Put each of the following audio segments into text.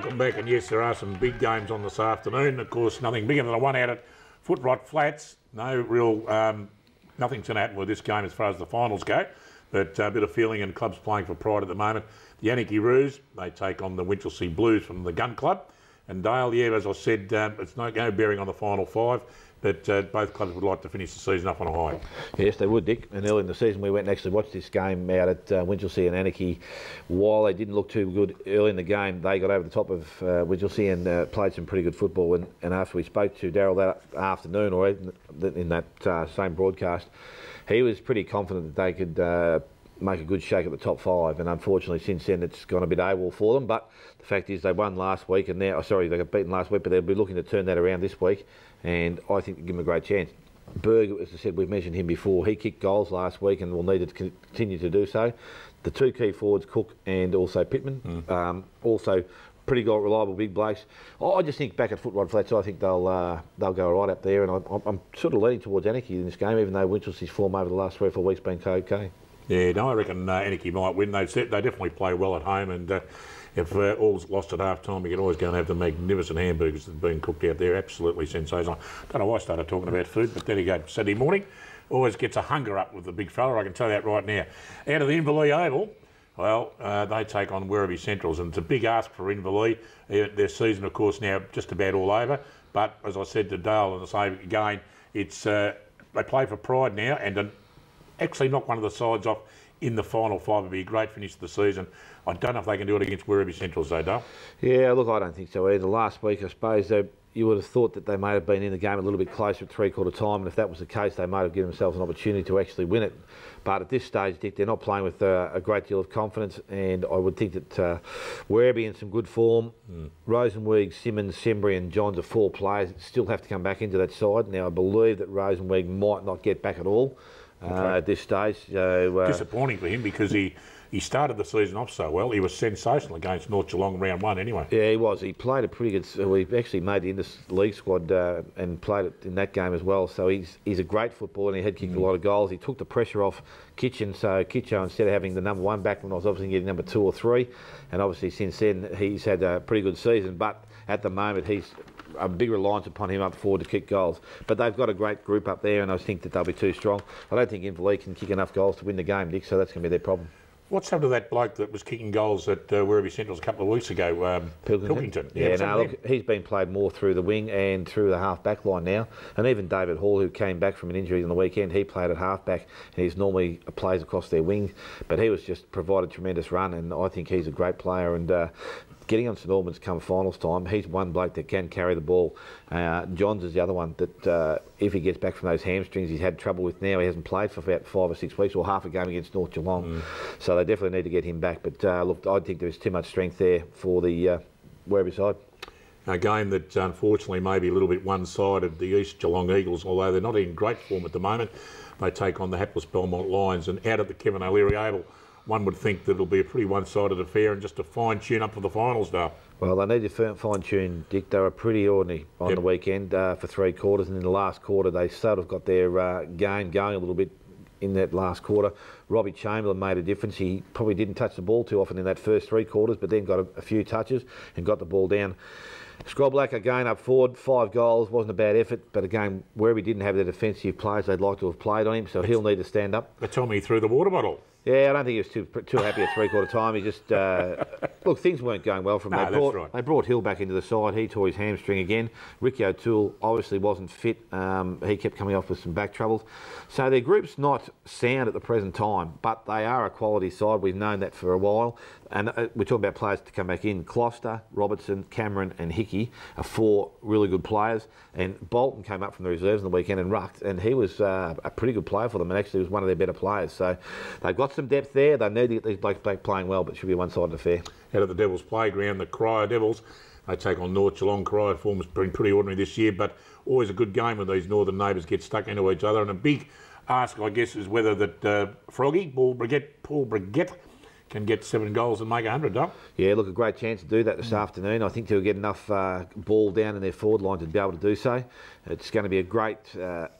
welcome back. And yes, there are some big games on this afternoon. Of course, nothing bigger than a one out at Footrot Flats. No real, nothing's going to happen with this game as far as the finals go. But a bit of feeling and clubs playing for pride at the moment. The Yannicky Roos, they take on the Winchelsea Blues from the Gun Club. And Dale, yeah, as I said, it's no bearing on the final five, but both clubs would like to finish the season up on a high. Yes, they would, Dick. And early in the season, we went and actually watched this game out at Winchelsea and Yannicky. While they didn't look too good early in the game, they got over the top of Winchelsea and played some pretty good football. And after we spoke to Darryl that afternoon, or in that same broadcast, he was pretty confident that they could make a good shake at the top five, and unfortunately since then it's gone a bit AWOL for them. But the fact is they won last week, and now, they got beaten last week, but they'll be looking to turn that around this week, and I think they give them a great chance. Berg, as I said, we've mentioned him before, he kicked goals last week and will need to continue to do so. The two key forwards, Cook and also Pittman, also pretty reliable big blokes. I just think back at Footrot Flats, I think they'll go right up there, and I'm sort of leaning towards Yannicky in this game, even though Winchelsea's form over the last 3 or 4 weeks been okay. Yeah, no, I reckon Yannicky might win. They definitely play well at home, and if all's lost at half time, you can always go and have the magnificent hamburgers that have been cooked out there. Absolutely sensational. Don't know why I started talking about food, but there you go. Saturday morning always gets a hunger up with the big fella, I can tell you that right now. Out of the Inverleigh Oval, well, they take on Werribee Centrals, and it's a big ask for Inverleigh. Their season, of course, now just about all over, but as I said to Dale, and I say again, it's they play for pride now, and actually knock one of the sides off in the final five would be a great finish to the season. I don't know if they can do it against Werribee Centrals though, Dale. Yeah, look, I don't think so either. Last week, I suppose, you would have thought that they may have been in the game a little bit closer at three-quarter time, and if that was the case, they might have given themselves an opportunity to actually win it. But at this stage, Dick, they're not playing with a great deal of confidence, and I would think that Werribee in some good form. Rosenweig, Simmons, Sembry and Johns are 4 players that still have to come back into that side. Now, I believe that Rosenweig might not get back at all. At this stage. Disappointing for him because he started the season off so well. He was sensational against North Geelong round 1 anyway. Yeah, he was. He played a pretty good... He actually made the inter-league squad and played it in that game as well. So he's a great footballer, and he had kicked a lot of goals. He took the pressure off Kitchen, so Kitcho, instead of having the number 1 backman, was obviously getting number 2 or 3. And obviously since then he's had a pretty good season, but at the moment he's a big reliance upon him up forward to kick goals. But they've got a great group up there, and I think that they'll be too strong. I don't think Inverleigh can kick enough goals to win the game, Dick, so that's going to be their problem. What's happened to that bloke that was kicking goals at Werribee Centrals a couple of weeks ago, Pilkington? Yeah, no, look, he's been played more through the wing and through the half-back line now. And even David Hall, who came back from an injury on the weekend, he played at half-back, and he's normally plays across their wing. But he was just provided tremendous run, and I think he's a great player. And getting on St Albans come finals time, he's one bloke that can carry the ball. Johns is the other one that if he gets back from those hamstrings he's had trouble with now, he hasn't played for about 5 or 6 weeks, or half a game against North Geelong. So they definitely need to get him back. But look, I think there's too much strength there for the Werribee side. A game that unfortunately may be a little bit one-sided, the East Geelong Eagles, although they're not in great form at the moment. They take on the hapless Belmont Lions, and out at the Kevin O'Leary Oval, one would think that it'll be a pretty one-sided affair and just to fine-tune up for the finals, Dale. Well, they need to fine-tune, Dick. They were pretty ordinary on the weekend for 3 quarters, and in the last quarter they sort of got their game going a little bit in that last quarter. Robbie Chamberlain made a difference. He probably didn't touch the ball too often in that first 3 quarters, but then got a few touches and got the ball down. Scroblack again up forward, 5 goals, wasn't a bad effort, but again, where we didn't have the defensive players they'd like to have played on him, so he'll need to stand up. But tell me, he threw the water bottle. Yeah, I don't think he was too happy at 3/4 time. He just look, things weren't going well for him. They brought Hill back into the side. He tore his hamstring again. Ricky O'Toole obviously wasn't fit. He kept coming off with some back troubles. So their group's not sound at the present time, but they are a quality side. We've known that for a while. And we're talking about players to come back in. Closter, Robertson, Cameron and Hickey are 4 really good players. And Bolton came up from the reserves on the weekend and rucked, and he was a pretty good player for them, and actually was one of their better players. So they've got some depth there. They need to get these blokes back playing well, but it should be a one-sided affair. Out of the Devils playground, the Cryer Devils, they take on North Geelong. Cryer form has been pretty ordinary this year, but always a good game when these northern neighbours get stuck into each other. And a big ask, I guess, is whether that Paul Brigette can get 7 goals and make 100, Doug. Yeah, look, a great chance to do that this afternoon. I think they'll get enough ball down in their forward line to be able to do so. It's going to be a great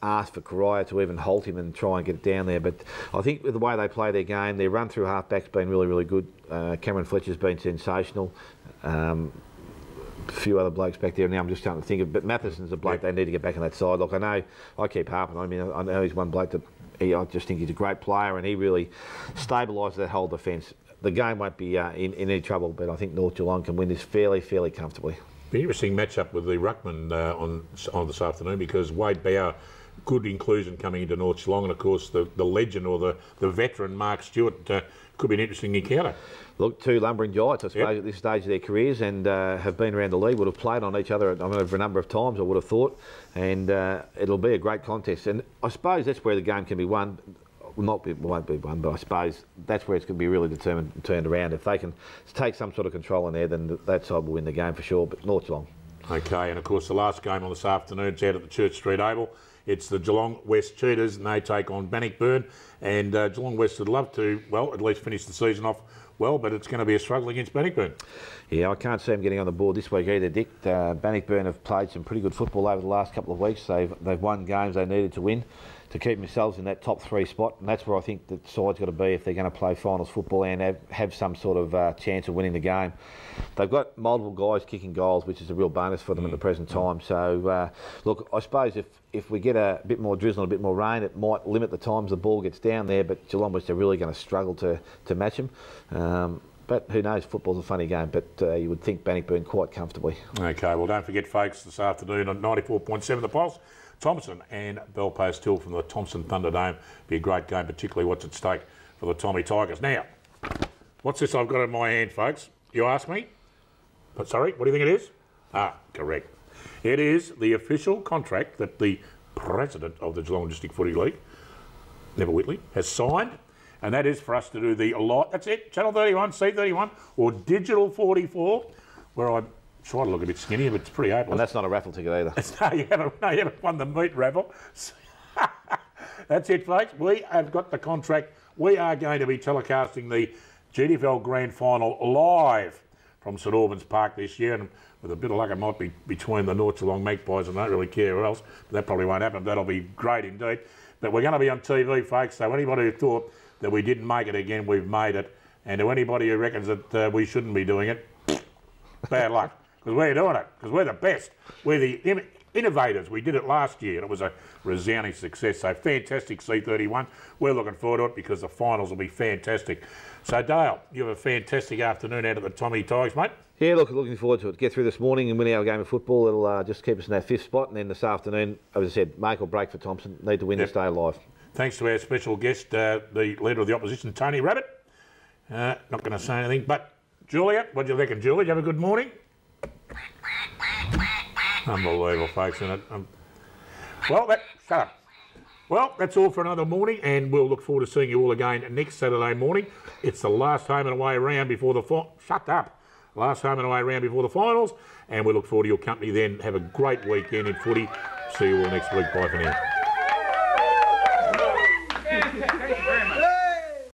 ask for Correa to even halt him and try and get it down there. But I think with the way they play their game, their run through half-back's been really, really good. Cameron Fletcher's been sensational. a few other blokes back there now. I'm just starting to think of, but Matheson's a bloke they need to get back on that side. Look, I know I keep harping. I mean, I know he's one bloke that I just think he's a great player, and he really stabilises that whole defence. The game won't be in any trouble, but I think North Geelong can win this fairly comfortably. Be an interesting matchup with the ruckman on this afternoon, because Wade Bauer, good inclusion coming into North Geelong, and of course the legend or the veteran Mark Stewart could be an interesting encounter. Look, two lumbering giants, I suppose, at this stage of their careers, and have been around the league, would have played on each other over a number of times, I would have thought, and it'll be a great contest. And I suppose that's where the game can be won. Won't be won, but I suppose that's where it's going to be really determined and turned around. If they can take some sort of control in there, then that side will win the game for sure, but North Geelong. Okay, and of course the last game on this afternoon is out at the Church Street Oval. It's the Geelong West Cheetahs, and they take on Bannockburn. And Geelong West would love to, well, at least finish the season off well, but it's going to be a struggle against Bannockburn. Yeah, I can't see them getting on the board this week either, Dick. Bannockburn have played some pretty good football over the last couple of weeks. They've won games they needed to win to keep themselves in that top 3 spot, and that's where I think the side's got to be if they're going to play finals football and have some sort of chance of winning the game. They've got multiple guys kicking goals, which is a real bonus for them at the present time. So, look, I suppose if we get a bit more drizzle and a bit more rain, it might limit the times the ball gets down there, but Geelong West are really going to struggle to match them. But who knows, football's a funny game, but you would think Bannockburn quite comfortably. Okay, well, don't forget, folks, this afternoon on 94.7 The Pulse, Thompson and Belpost Hill from the Thompson Thunderdome. Be a great game, particularly what's at stake for the Tommy Tigers. Now, what's this I've got in my hand, folks? You ask me? But sorry, what do you think it is? Ah, correct. It is the official contract that the president of the Geelong District Footy League, Neville Whitley, has signed, and that is for us to do the lot. That's it, Channel 31, C31, or Digital 44, where I try to look a bit skinnier, but it's pretty hopeless. And that's not a raffle ticket either. No, you haven't won the meat raffle. That's it, folks. We have got the contract. We are going to be telecasting the GDFL Grand Final live from St Albans Park this year, and with a bit of luck it might be between the North Geelong Magpies, and I don't really care who else, but that probably won't happen. That'll be great indeed. But we're going to be on TV, folks, so anybody who thought that we didn't make it again, we've made it. And to anybody who reckons that we shouldn't be doing it, bad luck. Because we're doing it, because we're the best. We're the innovators. We did it last year, and it was a resounding success. So fantastic, C31. We're looking forward to it because the finals will be fantastic. So, Dale, you have a fantastic afternoon out at the Tommy Tigers, mate. Yeah, looking forward to it. Get through this morning and win our game of football. It'll just keep us in that 5th spot. And then this afternoon, as I said, make or break for Thompson. Need to win this day live. Thanks to our special guest, the Leader of the Opposition, Tony Rabbit. Not going to say anything, but Julia, what do you reckon, Julia? Did you have a good morning? Unbelievable, folks, isn't it? Shut up. Well, that's all for another morning, and we'll look forward to seeing you all again next Saturday morning. It's the last home and away round before the last home and away round before the finals, and we look forward to your company then. Have a great weekend in footy. See you all next week. Bye for now.